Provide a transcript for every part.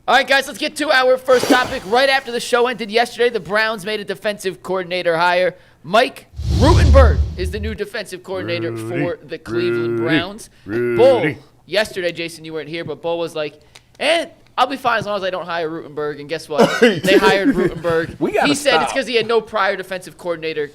All right, guys, let's get to our first topic. Right after the show ended yesterday, the Browns made a defensive coordinator hire. Mike Rutenberg is the new defensive coordinator for the Cleveland Browns. Bull, yesterday, Jason, you weren't here, but Bull was like, I'll be fine as long as I don't hire Rutenberg. And guess what? They hired Rutenberg. He said it's because he had no prior defensive coordinator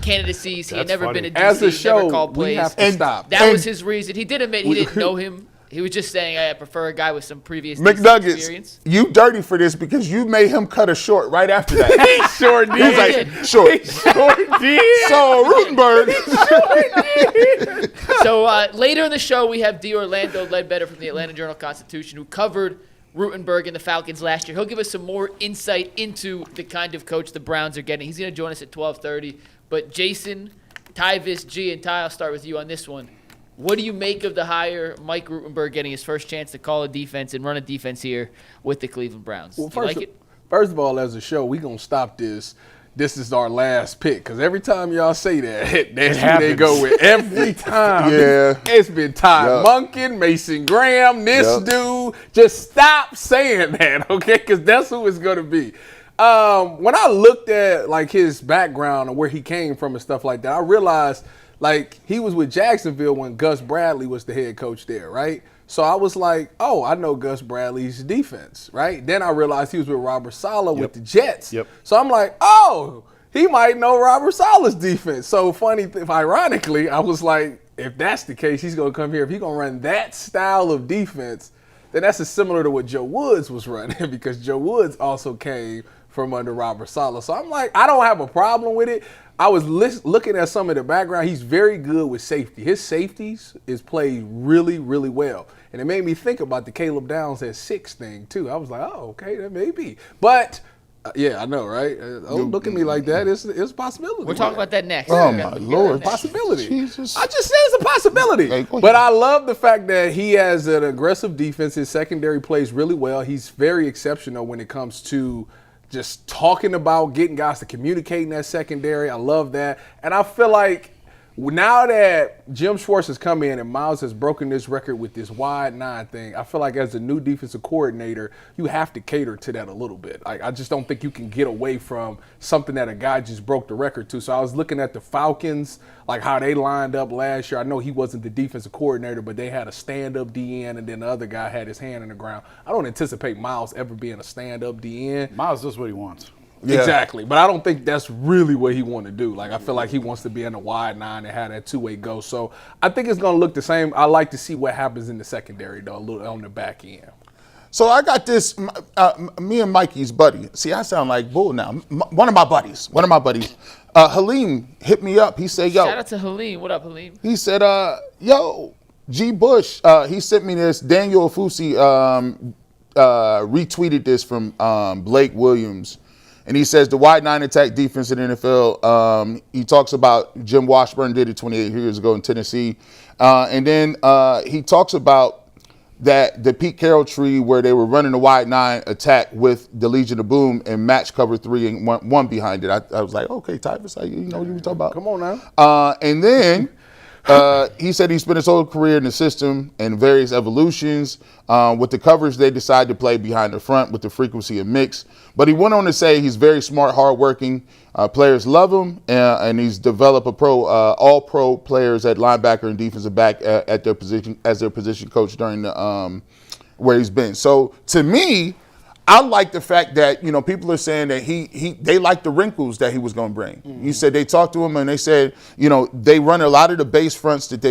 candidacies. He had never been a DC. As a show, never called plays. we have to stop. That was his reason. He did admit he didn't know him. He was just saying, I prefer a guy with some previous experience. You dirty for this because you made him cut a short right after that. He sure did. He was like, short. He sure did. So, Rutenberg. So, later in the show, we have D. Orlando Ledbetter from the Atlanta Journal-Constitution, who covered Rutenberg and the Falcons last year. He'll give us some more insight into the kind of coach the Browns are getting. He's going to join us at 12:30. But Jason, Tyvis, G, and Ty, I'll start with you on this one. What do you make of the hire, Mike Rutenberg getting his first chance to call a defense and run a defense here with the Cleveland Browns? Well, do you like it? First of all, as a show, we're going to stop this. This is our last pick because every time y'all say that, that's who they go with. Every time. Yeah. It's been Todd Monken, Mason Graham, this dude. Just stop saying that, okay, because that's who it's going to be. When I looked at, like, his background and where he came from and stuff like that, I realized – like, he was with Jacksonville when Gus Bradley was the head coach there, right? So I was like, oh, I know Gus Bradley's defense, right? Then I realized he was with Robert Saleh with the Jets. So I'm like, oh, he might know Robert Saleh's defense. So ironically, I was like, if that's the case, he's going to come here. If he's going to run that style of defense, then that's similar to what Joe Woods was running because Joe Woods also came from under Robert Saleh. So I'm like, I don't have a problem with it. I was looking at some of the background. He's very good with safety. His safeties is played really, really well. And it made me think about the Caleb Downs at 6 thing, too. I was like, oh, okay, that may be. But, yeah, I know, right? Don't look at me like that. It's a possibility. We'll talk about that next. Oh, my Lord. It's a possibility. Jesus. I just said it's a possibility. But I love the fact that he has an aggressive defense. His secondary plays really well. He's very exceptional when it comes to just talking about getting guys to communicate in that secondary. I love that. And I feel like now that Jim Schwartz has come in and Miles has broken this record with this wide 9 thing, I feel like as a new defensive coordinator, you have to cater to that a little bit. Like, I just don't think you can get away from something that a guy just broke the record to. So I was looking at the Falcons, like how they lined up last year. I know he wasn't the defensive coordinator, but they had a stand-up DN, and then the other guy had his hand in the ground. I don't anticipate Miles ever being a stand-up DN. Miles does what he wants. Yeah. Exactly, but I don't think that's really what he want to do. Like, I feel like he wants to be in the wide 9 and have that 2-way go. So I think it's going to look the same. I like to see what happens in the secondary, though, a little on the back end. So I got this, me and Mikey's buddy. See, I sound like bull now. One of my buddies. Halim hit me up. He said, yo. Shout out to Halim. What up, Halim? He said, yo, G. Bush, he sent me this. Daniel Afusi retweeted this from Blake Williams. And he says the wide 9 attack defense in the NFL, he talks about Jim Washburn did it 28 years ago in Tennessee. And then he talks about that the Pete Carroll tree where they were running the wide 9 attack with the Legion of Boom and match cover 3 and one behind it. I was like, okay, Tyvis, you know what you were talking about. Come on now. And then he said he spent his whole career in the system and various evolutions. With the coverage, they decided to play behind the front with the frequency and mix. But he went on to say he's very smart, hardworking. Players love him, and he's developed all-pro players at linebacker and defensive back at their position as their position coach during the where he's been. So to me, I like the fact that, you know, people are saying that they like the wrinkles that he was going to bring. You said they talked to him and they said, you know, they run a lot of the base fronts that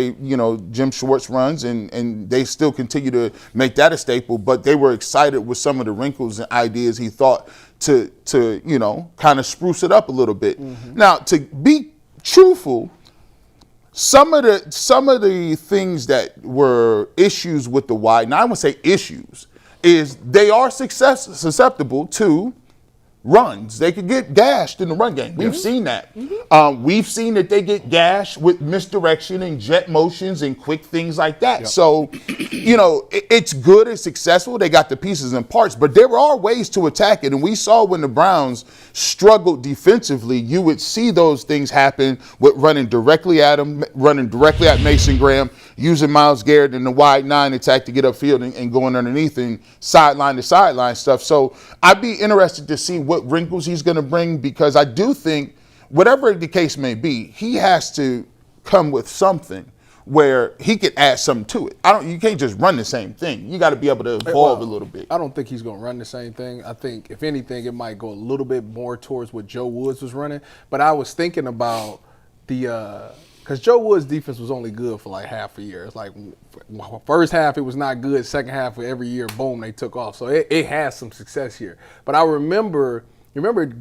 Jim Schwartz runs, and they still continue to make that a staple, but they were excited with some of the wrinkles and ideas he thought to you know, kind of spruce it up a little bit. Now, to be truthful, some of the things that were issues with the wide, and I would say issues, is they are susceptible to runs. They could get gashed in the run game. We've seen that. We've seen that they get gashed with misdirection and jet motions and quick things like that. So, it's good, it's successful. They got the pieces and parts, but there are ways to attack it. And we saw when the Browns struggled defensively, you would see those things happen with running directly at him, running directly at Mason Graham, using Myles Garrett in the wide 9 attack to get upfield and going underneath and sideline to sideline stuff. So I'd be interested to see what wrinkles he's going to bring, because I do think, whatever the case may be, he has to come with something where he could add something to it. You can't just run the same thing. You got to be able to evolve a little bit. I don't think he's going to run the same thing. I think, if anything, it might go a little bit more towards what Joe Woods was running. But I was thinking about because Joe Woods' defense was only good for like half a year. It's like first half it was not good. Second half of every year, boom, they took off. So it has some success here. But I remember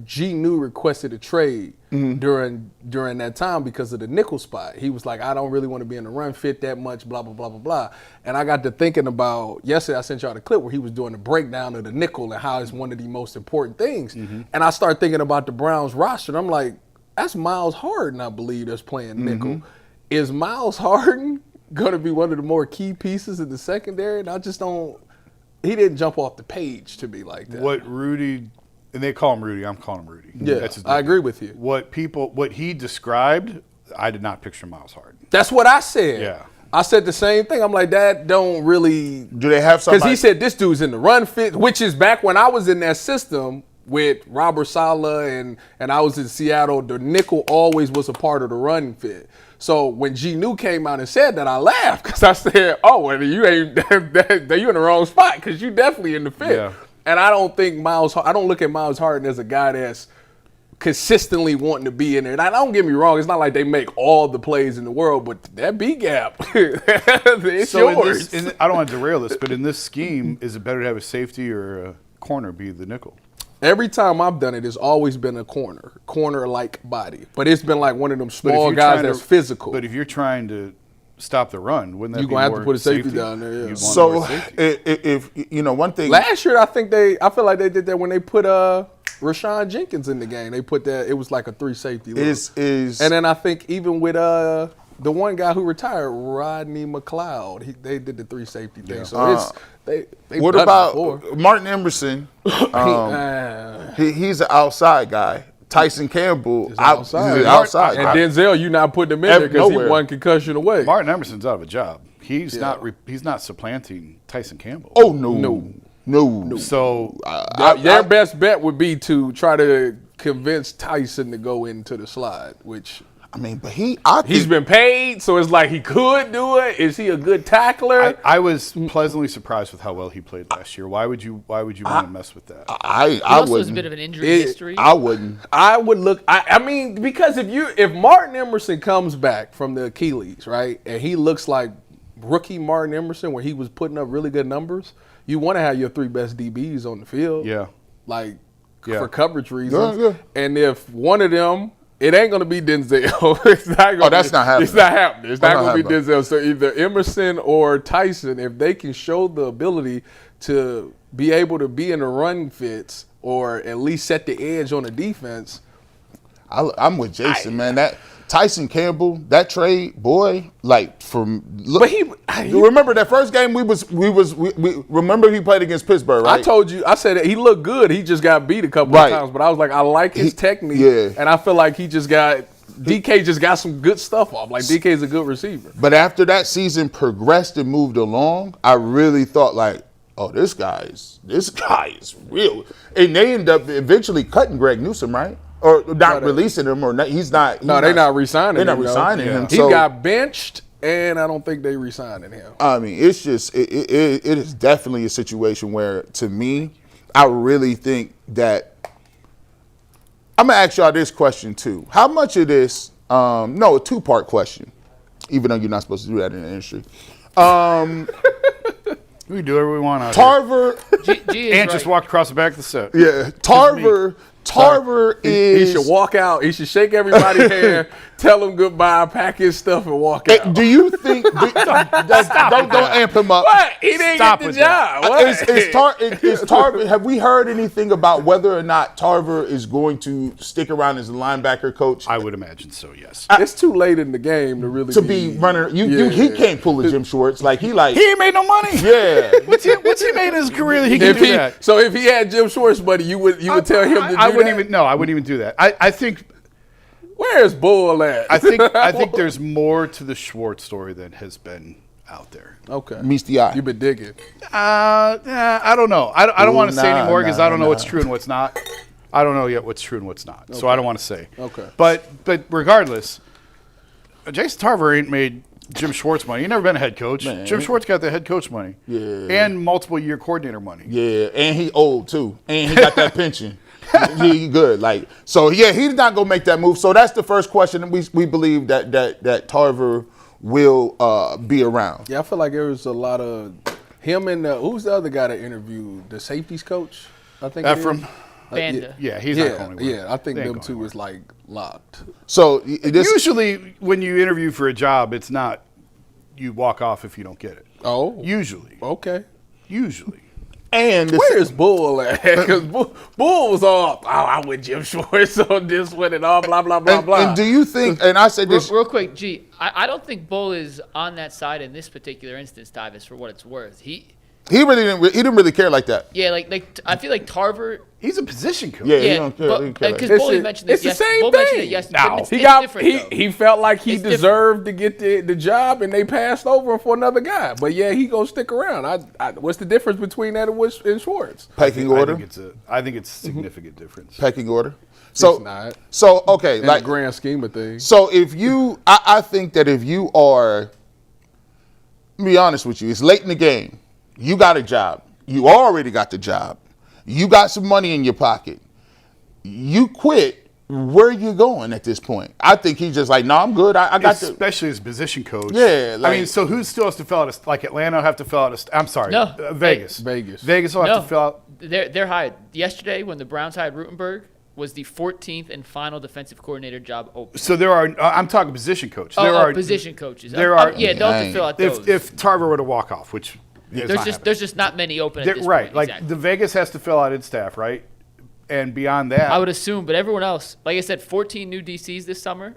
G. New requested a trade during that time because of the nickel spot. He was like, I don't really want to be in the run fit that much, blah, blah, blah, blah, blah. And I got to thinking about, yesterday I sent y'all the clip where he was doing the breakdown of the nickel and how it's one of the most important things. And I started thinking about the Browns roster, and I'm like, that's Miles Harden, I believe, that's playing nickel. Is Miles Harden going to be one of the more key pieces in the secondary? And I just don't – he didn't jump off the page to me like that. What Rudy – and they call him Rudy. I'm calling him Rudy. Yeah, that's his I agree with you. What he described, I did not picture Miles Harden. That's what I said. Yeah. I said the same thing. I'm like, that don't really – Do they have somebody – because he said this dude's in the run fit, which is back when I was in that system – with Robert Saleh and I was in Seattle, the nickel always was a part of the run fit. So when G. New came out and said that, I laughed because I said, oh, well, you ain't you in the wrong spot because you definitely in the fit. Yeah. And I don't think I don't look at Miles Harden as a guy that's consistently wanting to be in there. And don't get me wrong, it's not like they make all the plays in the world, but that B gap, it's So yours. I don't want to derail this, but in this scheme, is it better to have a safety or a corner be the nickel? Every time I've done it, it's always been a corner-like body. But it's been like one of them small guys that's physical. But if you're trying to stop the run, wouldn't that you're be going to more have to put a safety safety down there, yeah. You'd want So more safety. if one thing Last year, I feel like they did that when they put Rashawn Jenkins in the game. They put that, it was like a 3 safety look. is And then I think even with the one guy who retired, Rodney McLeod, they did the 3 safety thing. So they what done it about before. Martin Emerson? He's an outside guy. Tyson Campbell, he's outside. an outside And guy. Denzel, you not putting him in there because he Nowhere. one concussion away. Martin Emerson's out of a job. He's not supplanting Tyson Campbell. Oh no. So Their best bet would be to try to convince Tyson to go into the slide, which I mean, but he's been paid, so it's like he could do it. Is he a good tackler? I was pleasantly surprised with how well he played last year. Why would you want to mess with that? He also has a bit of an injury history. I wouldn't. I would look. I mean, because if Martin Emerson comes back from the Achilles, right, and he looks like rookie Martin Emerson, where he was putting up really good numbers, you want to have your 3 best DBs on the field. Yeah. For coverage reasons. Yeah. And if one of them, it ain't going to be Denzel. It's not gonna that's not happening. It's not happening. It's not going to be happening. Denzel. So either Emerson or Tyson, if they can show the ability to be able to be in the run fits or at least set the edge on the defense. I'm with Jason, man. That Tyson Campbell, that trade, boy, like But he remember that first game we remember he played against Pittsburgh, right? I told you, I said that he looked good. He just got beat a couple of times, but I was like, I like his technique, and I feel like DK just got some good stuff off. Like DK's a good receiver. But after that season progressed and moved along, I really thought like, oh, this guy is real. And they end up eventually cutting Greg Newsome, right? Or not releasing him, or not, he's not. No, they're not re-signing him. They're not re-signing him. He got benched, and I don't think they re-signing him. I mean, it's just it is definitely a situation where, to me, I really think that I'm gonna ask y'all this question too. How much of this? A 2-part question, even though you're not supposed to do that in the industry. We do whatever we want out Tarver, here. And just walked across the back of the set. yeah, Tarver Tarver He is. should walk out. He should shake everybody's hand, tell them goodbye, pack his stuff, and walk out. Do you think? Don't amp him up. What? He didn't Stop get the with that. job. What? Is Tarver? Have we heard anything about whether or not Tarver is going to stick around as a linebacker coach? I would imagine so. Yes. It's too late in the game to really be running. He can't pull a Jim Schwartz He ain't made no money. Yeah. What's he made in his career that he can do that? So if he had Jim Schwartz, buddy, you would tell him to do I wouldn't that? even. No, I wouldn't even do that. I think. Where's Bull at? I think there's more to the Schwartz story than has been out there. Okay. Meets the eye. You've been digging. I don't know. I don't want to say anymore because I don't know nah. what's true and what's not. I don't know yet what's true and what's not. So I don't want to say. Okay. But regardless, Jason Tarver ain't made Jim Schwartz money. He never been a head coach. Man. Jim Schwartz got the head coach money. Yeah. And multiple year coordinator money. Yeah, and he old too, and he got that pension. He good, like so. Yeah, he's not gonna make that move. So that's the first question. We believe that Tarver will be around. Yeah, I feel like there was a lot of him and who's the other guy that interviewed the safeties coach? I think Ephraim. Banda. Yeah, he's not going anywhere. Yeah, I think They ain't them going two anywhere. was like locked. So this Usually, when you interview for a job, it's not you walk off if you don't get it. Oh, Usually. okay. and this, Where's Bull at? Because Bull was all, I'm with Jim Schwartz on this one and all blah blah blah blah. and do you think? And I said this. Real quick, I don't think Bull is on that side in this particular instance, Tyvis, for what it's worth. He didn't really care like that. Yeah, like I feel like Tarver. He's a position coach. Yeah, he Yeah, don't care. He don't care like because that. Bully mentioned this. It's the same Bull mentioned it thing. yesterday. No, It's he different, though. he felt like he It's deserved to get the job, and they passed over him for another guy. But yeah, he gonna stick around. What's the difference between that and Schwartz? Pecking order. I think it's a significant difference. Pecking order. So It's not. So okay, In like the grand scheme of things. so if you, I think that if you are, let me be honest with you, it's late in the game. You got a job. You already got the job. You got some money in your pocket. You quit. Where are you going at this point? I think he's just like, no, I'm good. I got the. Especially as position coach. Yeah, I mean, so who still has to fill out like Atlanta have to fill out I'm sorry. No. Vegas. Vegas will have to fill out. They're hired. Yesterday, when the Browns hired Rutenberg, was the 14th and final defensive coordinator job open. So there are, I'm talking position coach. Position coaches. There are. Yeah, they'll have to fill out those. If Tarver were to walk off, which there's just not many open at this right. point. Like Exactly. the Vegas has to fill out its staff, right? And beyond that, I would assume, but everyone else, like I said, 14 new DCs this summer.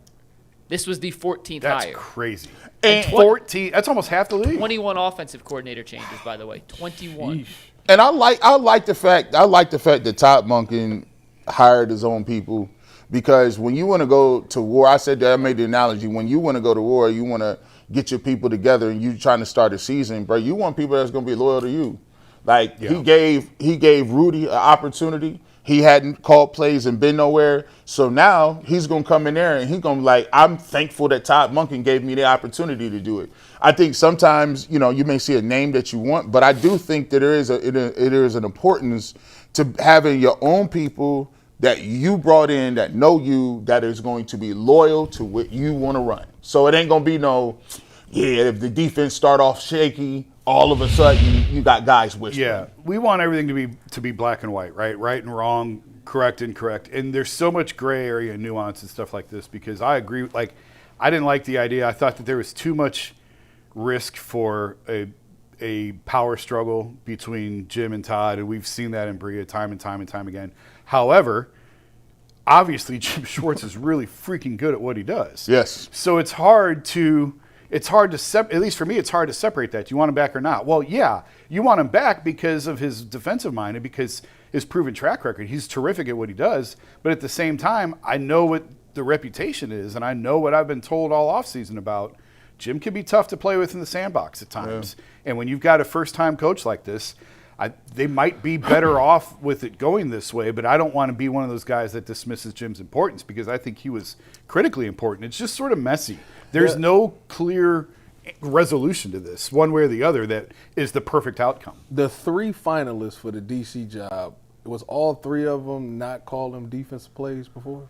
This was the 14th that's hire. crazy. And 14. That's almost half the league. 21 offensive coordinator changes, by the way. 21. And I like the fact that Todd Monken hired his own people, because when you want to go to war, I made the analogy, when you want to go to war, you want to get your people together and you trying to start a season, bro. You want people that's going to be loyal to you. Like he gave Rudy an opportunity. He hadn't called plays and been nowhere. So now he's going to come in there and he's going to be like, I'm thankful that Todd Monken gave me the opportunity to do it. I think sometimes, you may see a name that you want, but I do think that there is an importance to having your own people that you brought in, that know you, that is going to be loyal to what you want to run. So it ain't going to be if the defense start off shaky, all of a sudden you got guys whispering. Yeah, we want everything to be black and white, right? Right and wrong, correct and incorrect. And there's so much gray area and nuance and stuff like this, because I agree. Like, I didn't like the idea. I thought that there was too much risk for a power struggle between Jim and Todd, and we've seen that in Bria time and time and time again. However, obviously Jim Schwartz is really freaking good at what he does. Yes. So it's hard to at least for me, it's hard to separate that. Do you want him back or not? Well, yeah, you want him back because of his defensive mind and because his proven track record. He's terrific at what he does, but at the same time, I know what the reputation is, and I know what I've been told all offseason about. Jim can be tough to play with in the sandbox at times. Yeah. And when you've got a first-time coach like this, they might be better off with it going this way, but I don't want to be one of those guys that dismisses Jim's importance, because I think he was critically important. It's just sort of messy. There's no clear resolution to this, one way or the other, that is the perfect outcome. The 3 finalists for the DC job, was all 3 of them not call them defensive plays before?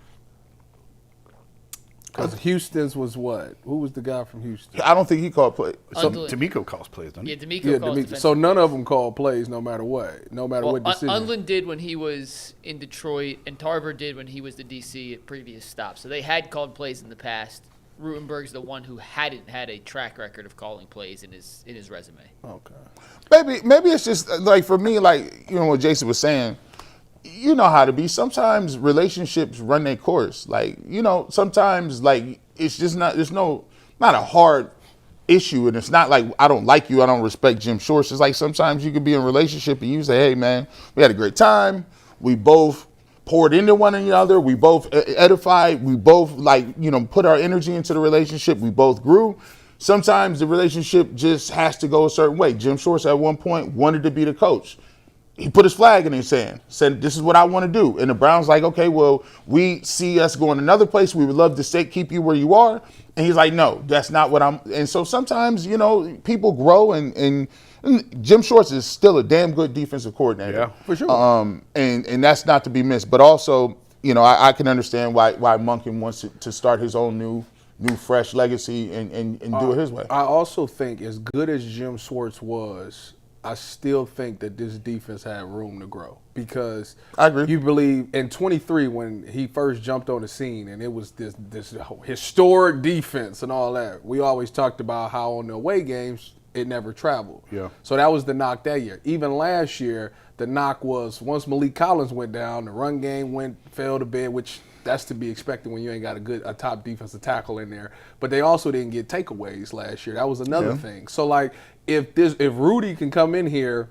Because Houston's was what? Who was the guy from Houston? I don't think he called play. So Undlin. D'Amico calls plays, doesn't he? Yeah, D'Amico calls defensive So none of them called plays, no matter what, what decision. Undlin did when he was in Detroit, and Tarver did when he was the DC at previous stops. So they had called plays in the past. Rutenberg's the one who hadn't had a track record of calling plays in his resume. Okay. Maybe it's just like for me, like what Jason was saying. You know how to be. Sometimes relationships run their course. Like sometimes like it's just not. There's not a hard issue, and it's not like I don't like you. I don't respect Jim Schwartz. It's like sometimes you can be in a relationship and you say, "Hey, man, we had a great time. We both poured into one another. We both edified. We both put our energy into the relationship. We both grew." Sometimes the relationship just has to go a certain way. Jim Schwartz at one point wanted to be the coach. He put his flag in his hand, said, "This is what I want to do." And the Browns like, "Okay, well, we see us going another place. We would love to keep you where you are." And he's like, "No, that's not what I'm." And so sometimes, people grow, and Jim Schwartz is still a damn good defensive coordinator. Yeah, for sure. And that's not to be missed. But also, I can understand why Monken wants to start his own new fresh legacy and do it his way. I also think as good as Jim Schwartz was, I still think that this defense had room to grow because I agree. You believe in 23 when he first jumped on the scene and it was this historic defense and all that. We always talked about how on the away games it never traveled. Yeah. So that was the knock that year. Even last year, the knock was once Malik Collins went down, the run game fell to bed, which that's to be expected when you ain't got a top defensive tackle in there. But they also didn't get takeaways last year. That was another thing. So like if Rudy can come in here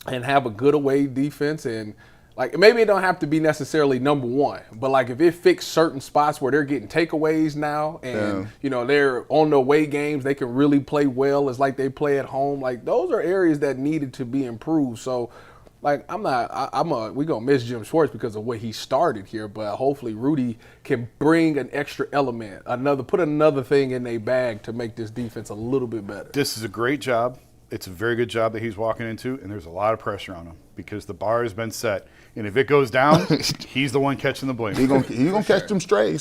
and have a good away defense and like maybe it don't have to be necessarily number one, but like if it fixed certain spots where they're getting takeaways now and they're on the away games, they can really play well as like they play at home. Like those are areas that needed to be improved. So like we're gonna miss Jim Schwartz because of what he started here, but hopefully Rudy can bring an extra element, put another thing in their bag to make this defense a little bit better. This is a great job. It's a very good job that he's walking into, and there's a lot of pressure on him because the bar has been set. And if it goes down, he's the one catching the blame. He's gonna catch them strays.